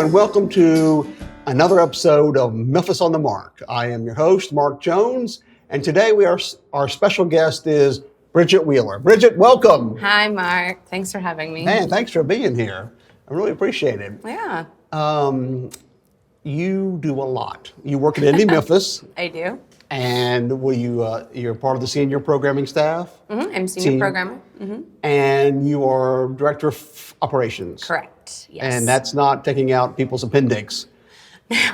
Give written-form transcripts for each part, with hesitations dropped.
and welcome to another episode of Memphiss on the Mark. I am your host, Mark Jones, and today our special guest is Brighid Wheeler. Brighid, welcome. Hi, Mark. Thanks for having me. Man, thanks for being here. I really appreciate it. Yeah. You do a lot. You work at Indie Memphis. I do. And you're part of the senior programming staff? Mm-hmm. I'm senior programmer. Mm-hmm. And you are director of operations? Correct, yes. And that's not taking out people's appendix?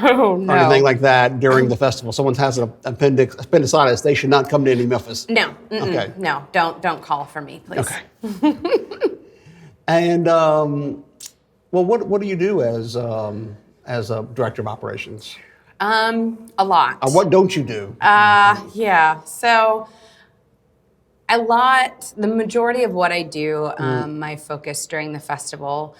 No. Or anything like that during the festival. Someone has an appendicitis, they should not come to Indie Memphis. No. Okay. No, don't call for me, please. Okay. And well, what do you do as a director of operations? A lot. What don't you do? Yeah. So the majority of what I do, my focus during the festival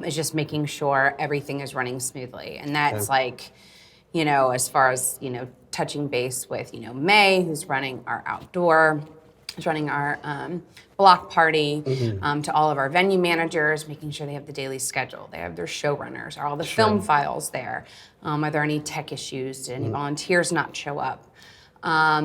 is just making sure everything is running smoothly. And that's as far as, touching base with, May, who's running our outdoor, who's running our block party, to all of our venue managers, making sure they have the daily schedule. They have their showrunners. Are all the film files there? Are there any tech issues? Did any volunteers not show up?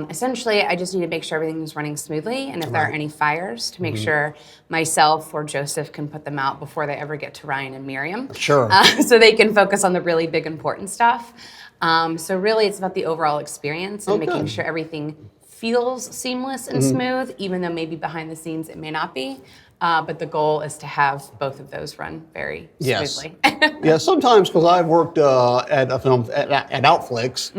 Essentially, I just need to make sure everything is running smoothly, and if there are any fires, to make sure myself or Joseph can put them out before they ever get to Ryan and Miriam. Sure. So they can focus on the really big, important stuff. So really, it's about the overall experience and making sure everything feels seamless and smooth, even though maybe behind the scenes it may not be. But the goal is to have both of those run very smoothly. Yeah, sometimes, because I've worked at a film at Outflix,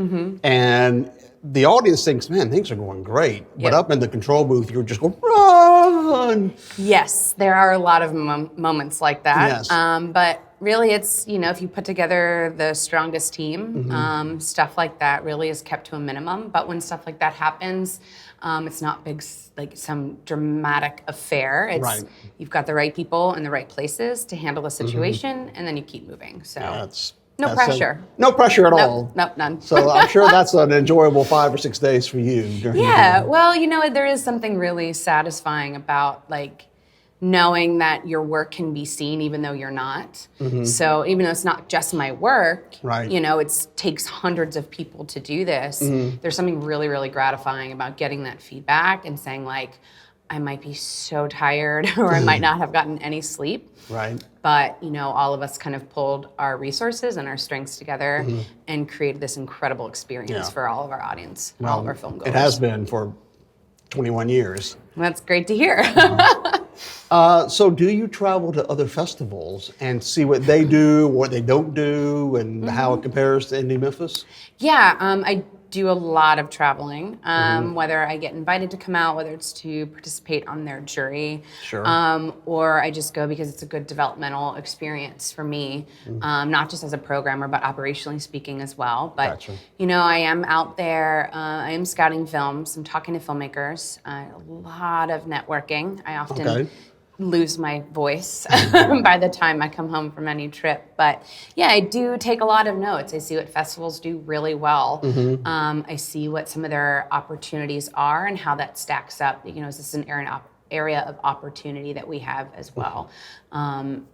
and the audience thinks, man, things are going great. But up in the control booth, you're just going, run! Yes, there are a lot of moments like that. Yes. But really, it's, if you put together the strongest team, stuff like that really is kept to a minimum. But when stuff like that happens, it's not big, like some dramatic affair. It's you've got the right people in the right places to handle the situation, and then you keep moving. So no pressure. No pressure at all. Nope, none. So I'm sure that's an enjoyable 5 or 6 days for you. Well, there is something really satisfying about knowing that your work can be seen even though you're not. So even though it's not just my work, it takes hundreds of people to do this. There's something really, really gratifying about getting that feedback and saying I might be so tired or I might not have gotten any sleep. Right. But, all of us kind of pulled our resources and our strengths together and created this incredible experience for all of our audience, all of our film goers. It has been for 21 years. That's great to hear. So do you travel to other festivals and see what they do, what they don't do, and how it compares to Indie Memphis? Yeah, I do a lot of traveling, whether I get invited to come out, whether it's to participate on their jury, or I just go because it's a good developmental experience for me, not just as a programmer, but operationally speaking as well. But, I am out there, I am scouting films, I'm talking to filmmakers, a lot of networking. I often lose my voice by the time I come home from any trip. But yeah, I do take a lot of notes. I see what festivals do really well. I see what some of their opportunities are and how that stacks up. Is this an area of opportunity that we have as well? And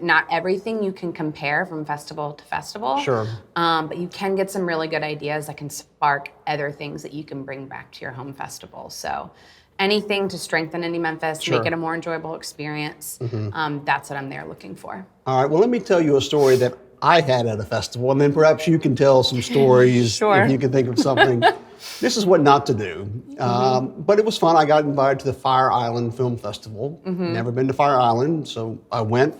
not everything you can compare from festival to festival. Sure. But you can get some really good ideas that can spark other things that you can bring back to your home festival. So anything to strengthen Indie Memphis, make it a more enjoyable experience. That's what I'm there looking for. All right, well, let me tell you a story that I had at a festival, and then perhaps you can tell some stories if you can think of something. This is what not to do. But it was fun. I got invited to the Fire Island Film Festival. Never been to Fire Island, so I went.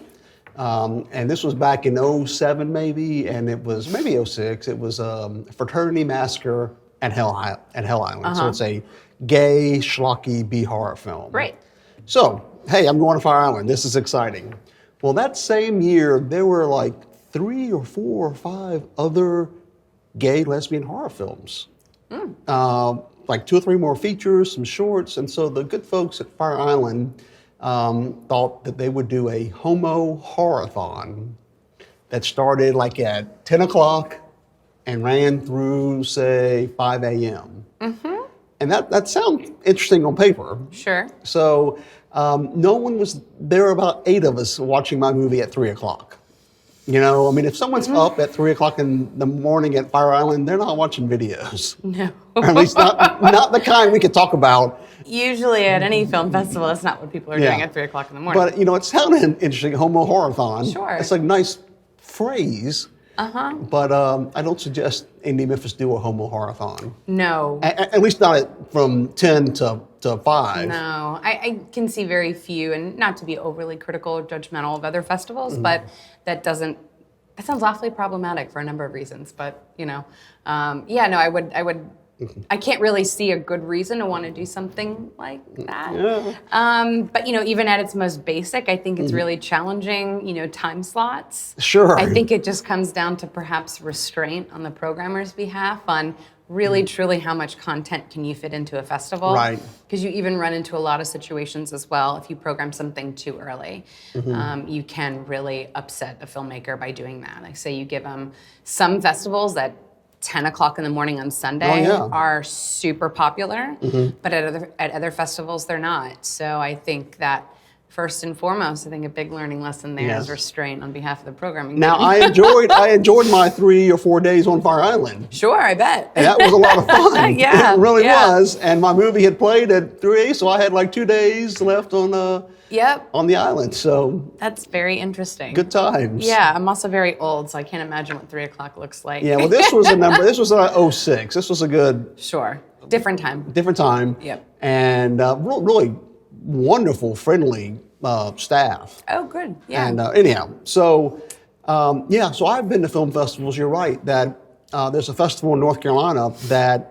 And this was back in 07 maybe, and it was maybe 06. It was Fraternity Massacre at Hell Island. So it's a gay, schlocky B-horror film. Great. So, hey, I'm going to Fire Island. This is exciting. Well, that same year, there were 3 or 4 or 5 other gay, lesbian horror films. 2 or 3 more features, some shorts. And so the good folks at Fire Island thought that they would do a homo horror-thon that started at 10 o'clock and ran through, say, 5 a.m. And that sounds interesting on paper. Sure. So no one was, there were about 8 of us watching my movie at 3 o'clock. You know, I mean, if someone's up at 3 o'clock in the morning at Fire Island, they're not watching videos. No. Or at least not the kind we could talk about. Usually at any film festival, that's not what people are doing at 3 o'clock in the morning. But, you know, it sounded interesting, Homo Horathon. Sure. It's a nice phrase. But I don't suggest Indie Memphis do a Homo Horathon. No. At least not from 10 to 5. No. I can see very few, and not to be overly critical or judgmental of other festivals, but that sounds awfully problematic for a number of reasons. But, you know, I can't really see a good reason to want to do something like that. Yeah. But, you know, even at its most basic, I think it's really challenging, you know, time slots. Sure. I think it just comes down to perhaps restraint on the programmer's behalf on really, truly how much content can you fit into a festival. Right. Because you even run into a lot of situations as well. If you program something too early, you can really upset a filmmaker by doing that. Like say you give them some festivals that 10 o'clock in the morning on Sunday are super popular, but at other festivals they're not. So I think that first and foremost, I think a big learning lesson there is restraint on behalf of the programming Now team. I enjoyed my 3 or 4 days on Fire Island. Sure, I bet. And that was a lot of fun. Yeah, it really yeah. was. And my movie had played at 3, so I had like 2 days left on the island. So that's very interesting. good times. Yeah, I'm also very old, so I can't imagine what 3 o'clock looks like. Yeah, well, this was a number. This was 06. This was a good Sure, different time. Yep. And really wonderful, friendly staff. Oh, good. Yeah. And anyhow, so so I've been to film festivals. You're right that there's a festival in North Carolina that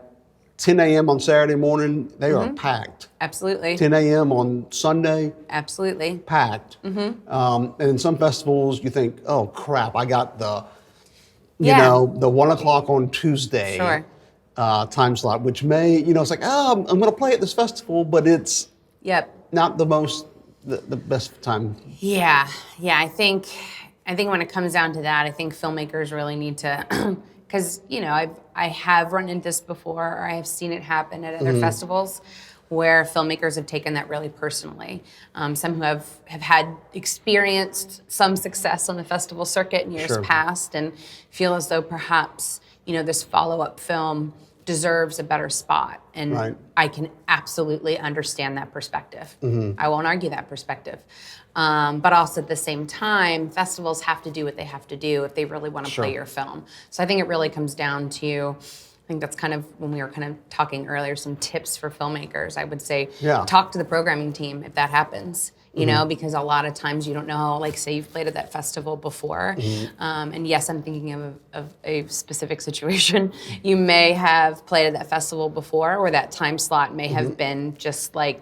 10 a.m. on Saturday morning, they are packed. Absolutely. 10 a.m. on Sunday, Absolutely. packed. And in some festivals, you think, oh crap, I got the, you know, the 1 o'clock on Tuesday time slot, which may, you know, it's like, I'm going to play at this festival, but it's not the best time. Yeah. I think when it comes down to that, I think filmmakers really need to, because you know I have run into this before, or I have seen it happen at other festivals, where filmmakers have taken that really personally. Some who have had experienced some success on the festival circuit in years past, and feel as though perhaps you know this follow-up film deserves a better spot. And I can absolutely understand that perspective. I won't argue that perspective. But also at the same time, festivals have to do what they have to do if they really want to play your film. So I think it really comes down to, I think that's kind of when we were kind of talking earlier, some tips for filmmakers. I would say talk to the programming team if that happens. You know, because a lot of times you don't know, like say you've played at that festival before, and yes, I'm thinking of a specific situation. You may have played at that festival before, or that time slot may have been just like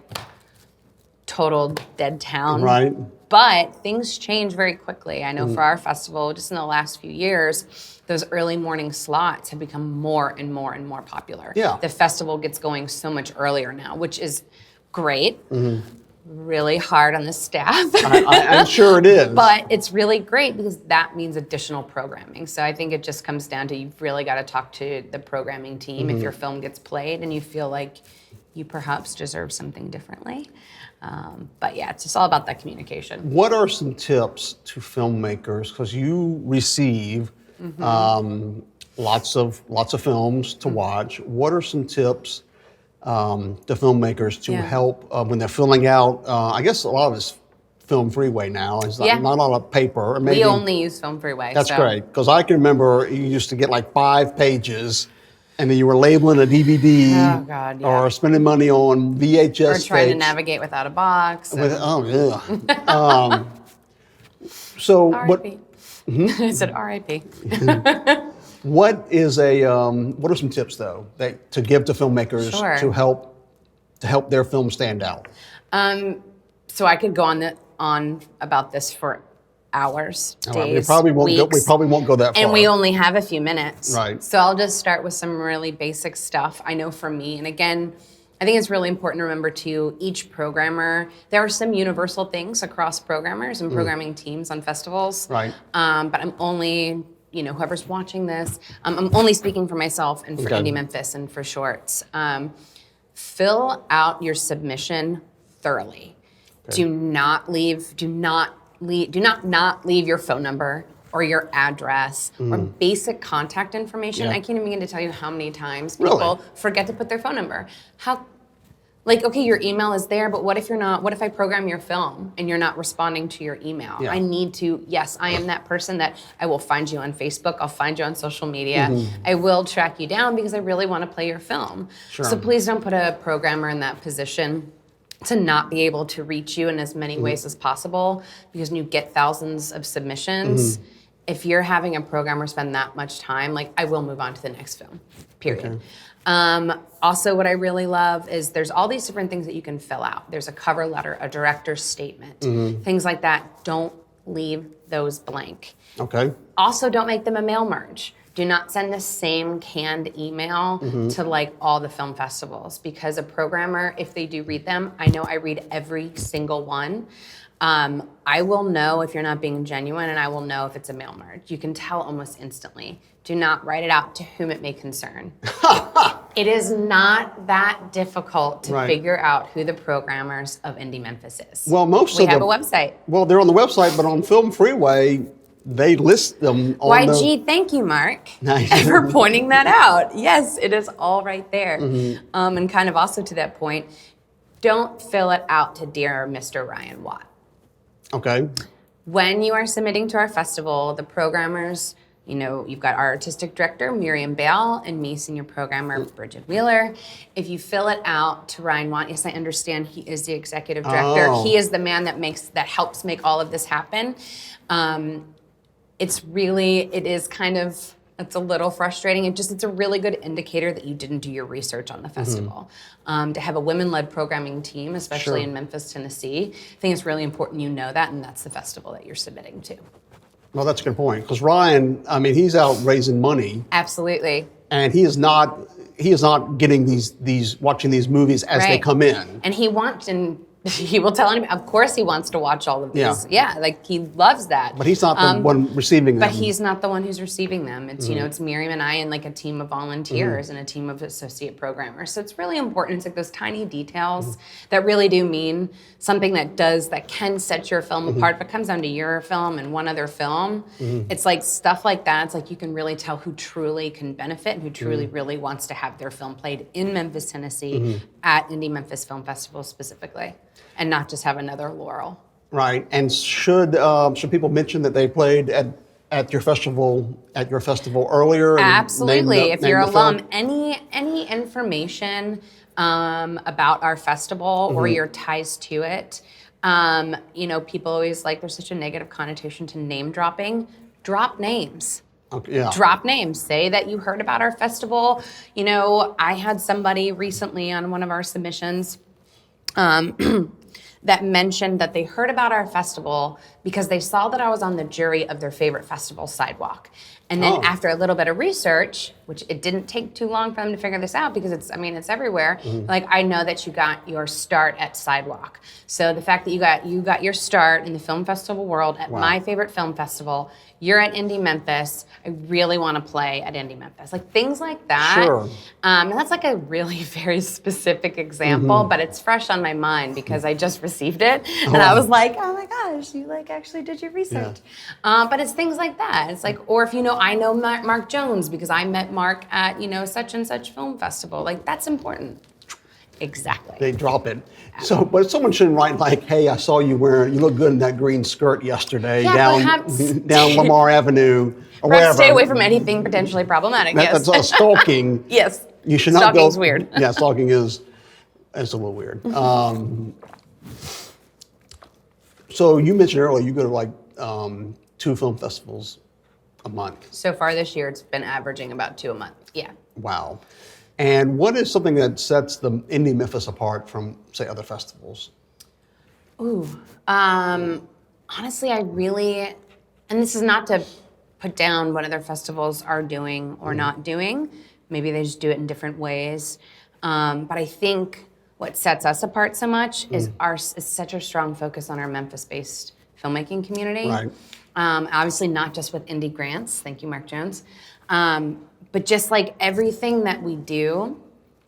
total dead town. Right. But things change very quickly. I know for our festival, just in the last few years, those early morning slots have become more and more and more popular. Yeah. The festival gets going so much earlier now, which is great. Really hard on the staff. I'm sure it is. But it's really great because that means additional programming. So I think it just comes down to you've really got to talk to the programming team if your film gets played and you feel like you perhaps deserve something differently. But yeah, it's just all about that communication. What are some tips to filmmakers? Because you receive lots of films to watch. What are some tips to filmmakers to help when they're filling out? I guess a lot of it's Film Freeway now. It's not a lot of paper. Or maybe, we only use Film Freeway. That's great, because I can remember you used to get like 5 pages, and then you were labeling a DVD or spending money on VHS or trying to tapes. navigate without a box. So R.I.P. I said R.I.P. What are some tips though to give to filmmakers to help their film stand out? So I could go on about this for hours, days, we probably won't go that far. And we only have a few minutes. Right. So I'll just start with some really basic stuff. I know for me, and again, I think it's really important to remember too, each programmer, there are some universal things across programmers and programming teams on festivals. Right. But I'm only, whoever's watching this, I'm only speaking for myself and for Indie Memphis and for shorts. Fill out your submission thoroughly. Okay. Do not leave your phone number or your address or basic contact information. I can't even begin to tell you how many times people forget to put their phone number. Like, okay, your email is there, but what if I program your film and you're not responding to your email? I need to, yes, I am that person that I will find you on Facebook, I'll find you on social media, I will track you down because I really want to play your film. So please don't put a programmer in that position to not be able to reach you in as many ways as possible, because when you get thousands of submissions, if you're having a programmer spend that much time, like, I will move on to the next film, period. Also, what I really love is there's all these different things that you can fill out. There's a cover letter, a director's statement, things like that. Don't leave those blank. Also, don't make them a mail merge. Do not send the same canned email to like all the film festivals, because a programmer, if they do read them, I know I read every single one. I will know if you're not being genuine, and I will know if it's a mail merge. You can tell almost instantly. Do not write it out to whom it may concern. It is not that difficult to figure out who the programmers of Indie Memphis is. Well, we have a website. Well, they're on the website, but on Film Freeway, they list them on YG, thank you, Mark, for pointing that out. Yes, it is all right there. And kind of also to that point, don't fill it out to Dear Mr. Ryan Watt. When you are submitting to our festival, the programmers, you know, you've got our artistic director, Miriam Bale, and me, senior programmer, Brighid Wheeler. If you fill it out to Ryan Watt, yes, I understand he is the executive director. He is the man that helps make all of this happen. It's a little frustrating. It's a really good indicator that you didn't do your research on the festival. To have a women-led programming team, especially in Memphis, Tennessee, I think it's really important you know that, and that's the festival that you're submitting to. Well, that's a good point, because Ryan, I mean, he's out raising money. Absolutely. And he is not getting watching these movies as they come in. And he will tell anybody, of course he wants to watch all of these. Yeah, like he loves that. But he's not the one receiving them. But he's not the one who's receiving them. It's, it's Miriam and I and like a team of volunteers and a team of associate programmers. So it's really important. It's like those tiny details that really do mean something that can set your film apart. If it comes down to your film and one other film, it's like stuff like that. It's like you can really tell who truly can benefit and who truly really wants to have their film played in Memphis, Tennessee at Indie Memphis Film Festival specifically. And not just have another Laurel. Right. And should people mention that they played at your festival earlier? Absolutely. If you're alum, any information about our festival or your ties to it, people always there's such a negative connotation to name dropping. Drop names. Drop names. Say that you heard about our festival. I had somebody recently on one of our submissions that mentioned that they heard about our festival because they saw that I was on the jury of their favorite festival, Sidewalk. And then after a little bit of research, which it didn't take too long for them to figure this out because it's everywhere. Like, I know that you got your start at Sidewalk. So the fact that you got your start in the film festival world at my favorite film festival, you're at Indie Memphis, I really want to play at Indie Memphis. Like things like that. And that's like a really very specific example, but it's fresh on my mind because I just received it. And I was like, oh my gosh, you actually did your research. But it's things like that. It's like, or if I know Mark Jones because I met Mark at, such and such film festival. Like that's important. Exactly. They drop it. So, but someone shouldn't write hey, I saw you look good in that green skirt yesterday down Lamar Avenue or wherever. Stay away from anything potentially problematic. That's stalking. Yes. You should not go. Stalking's weird. Yeah, stalking is a little weird. So you mentioned earlier you go to 2 film festivals a month. So far this year, it's been averaging about 2 a month. Yeah. Wow. And what is something that sets the Indie Memphis apart from, say, other festivals? Ooh, honestly, and this is not to put down what other festivals are doing or not doing. Maybe they just do it in different ways. But I think what sets us apart so much is such a strong focus on our Memphis-based filmmaking community. Right. Obviously, not just with indie grants. Thank you, Mark Jones. But just like everything that we do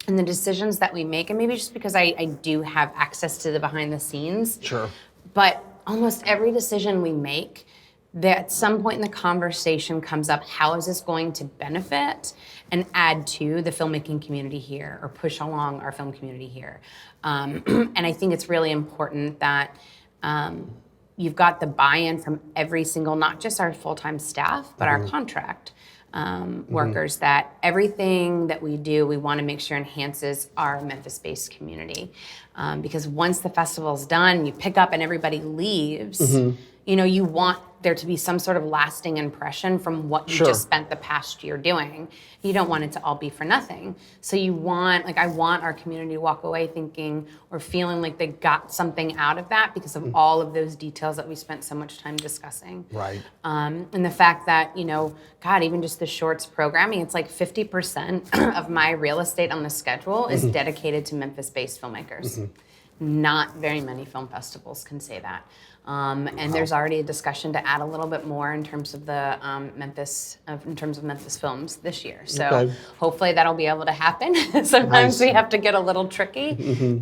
and the decisions that we make, and maybe just because I do have access to the behind the scenes. Sure. But almost every decision we make that at some point in the conversation comes up, how is this going to benefit and add to the filmmaking community here or push along our film community here? And I think it's really important that you've got the buy-in from every single, not just our full-time staff, but our contract workers, that everything that we do, we want to make sure enhances our Memphis-based community. Because once the festival's done, you pick up and everybody leaves, you know, you want there to be some sort of lasting impression from what you just spent the past year doing. You don't want it to all be for nothing. So you want, like, I want our community to walk away thinking or feeling like they got something out of that because of all of those details that we spent so much time discussing. Right. And the fact that, you know, God, even just the shorts programming, it's like 50% of my real estate on the schedule is dedicated to Memphis-based filmmakers. Not very many film festivals can say that. And there's already a discussion to add a little bit more in terms of the Memphis films this year. So hopefully that'll be able to happen. Sometimes we have to get a little tricky,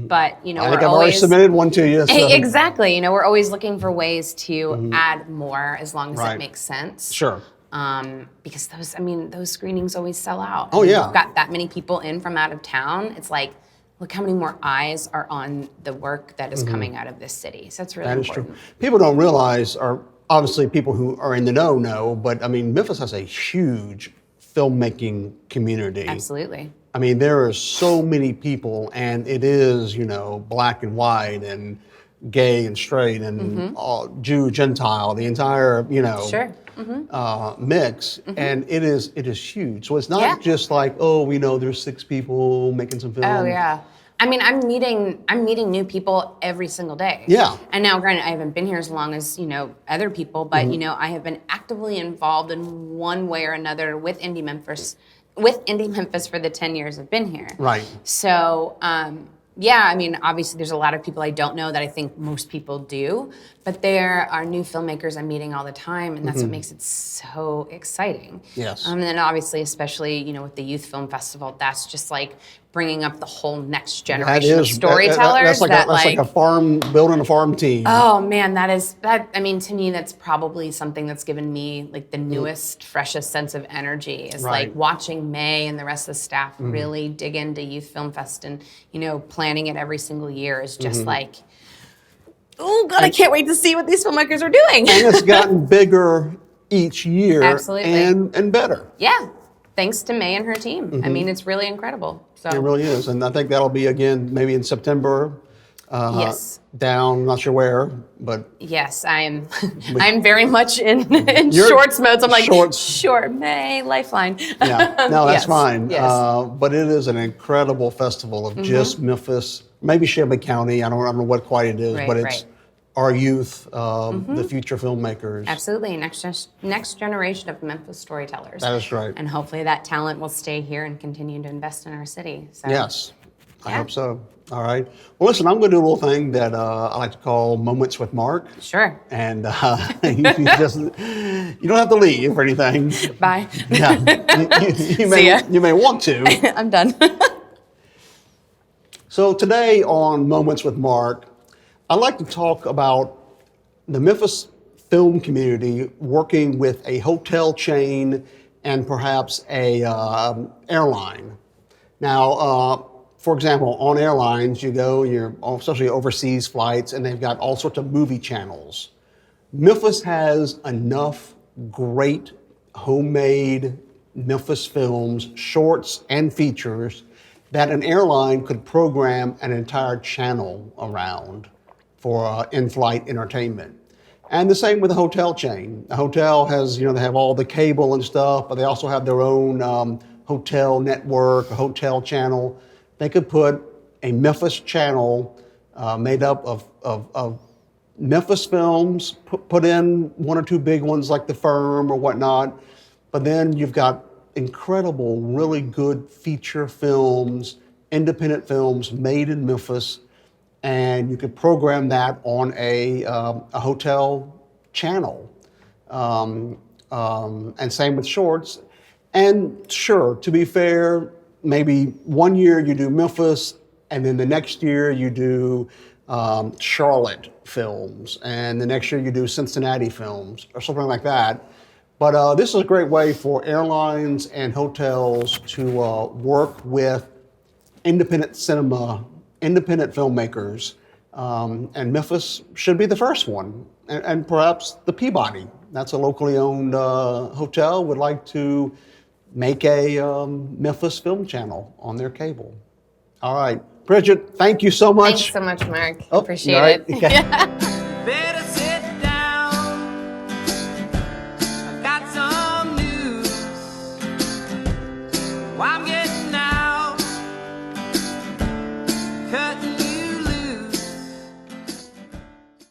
but you know, I think I've already submitted one to you. So. Exactly. You know, we're always looking for ways to add more as long as it makes sense. Sure. Because those screenings always sell out. Oh yeah. We've got that many people in from out of town. It's like, look how many more eyes are on the work that is coming out of this city. So it's really important. That is true. People don't realize, or obviously people who are in the know, but I mean, Memphis has a huge filmmaking community. Absolutely. I mean, there are so many people, and it is, you know, black and white and gay and straight and Jew, Gentile, the entire, you know, mix, and it is huge. So it's not just like, oh, we know there's 6 people making some film. Oh yeah. I mean, I'm meeting new people every single day. Yeah. And now, granted, I haven't been here as long as, you know, other people, but you know, I have been actively involved in one way or another with Indie Memphis for the 10 years I've been here. Right. So, yeah, I mean, obviously there's a lot of people I don't know that I think most people do, but there are new filmmakers I'm meeting all the time, and that's what makes it so exciting. Yes. And then obviously, especially, you know, with the Youth Film Festival, that's just like bringing up the whole next generation of storytellers. That's like a farm, building a farm team. Oh man, I mean, to me, that's probably something that's given me like the newest, freshest sense of energy is like watching May and the rest of the staff really dig into Youth Film Fest, and, you know, planning it every single year is just like, oh God, I can't wait to see what these filmmakers are doing. And it's gotten bigger each year. Absolutely. And better. Yeah. Thanks to May and her team. I mean, it's really incrable. So. It really is. And I think that'll be, again, maybe in September. Yes. Down, not sure where, but. Yes, I'm very much in shorts mode. So I'm like, short May, Lifeline. Yeah, no, that's fine. Yes. But it is an incredible festival of just Memphis, maybe Shelby County. I don't know what quite it is, but it's our youth, the future filmmakers. Absolutely, next generation of Memphis storytellers. That is right. And hopefully that talent will stay here and continue to invest in our city. So. Yes, I hope so. All right. Well, listen, I'm going to do a little thing that I like to call Moments with Mark. Sure. And you don't have to leave or anything. Bye. Yeah. You may want to. I'm done. So today on Moments with Mark, I'd like to talk about the Memphis film community working with a hotel chain and perhaps a airline. Now, for example, on airlines, you go, especially overseas flights, and they've got all sorts of movie channels. Memphis has enough great homemade Memphis films, shorts and features, that an airline could program an entire channel around for in-flight entertainment. And the same with the hotel chain. The hotel has, they have all the cable and stuff, but they also have their own hotel network, a hotel channel. They could put a Memphis channel made up of Memphis films, put in 1 or 2 big ones like The Firm or whatnot, but then you've got incredible, really good feature films, independent films made in Memphis, and you could program that on a hotel channel. And same with shorts. And sure, to be fair, maybe one year you do Memphis, and then the next year you do Charlotte films, and the next year you do Cincinnati films or something like that. But this is a great way for airlines and hotels to work with independent cinema, independent filmmakers, and Memphiss should be the first one, and perhaps the Peabody. That's a locally owned hotel, would like to make a Memphiss film channel on their cable. All right, Bridget, thank you so much. Thanks so much, Mark. Oh, Appreciate right. it. Okay.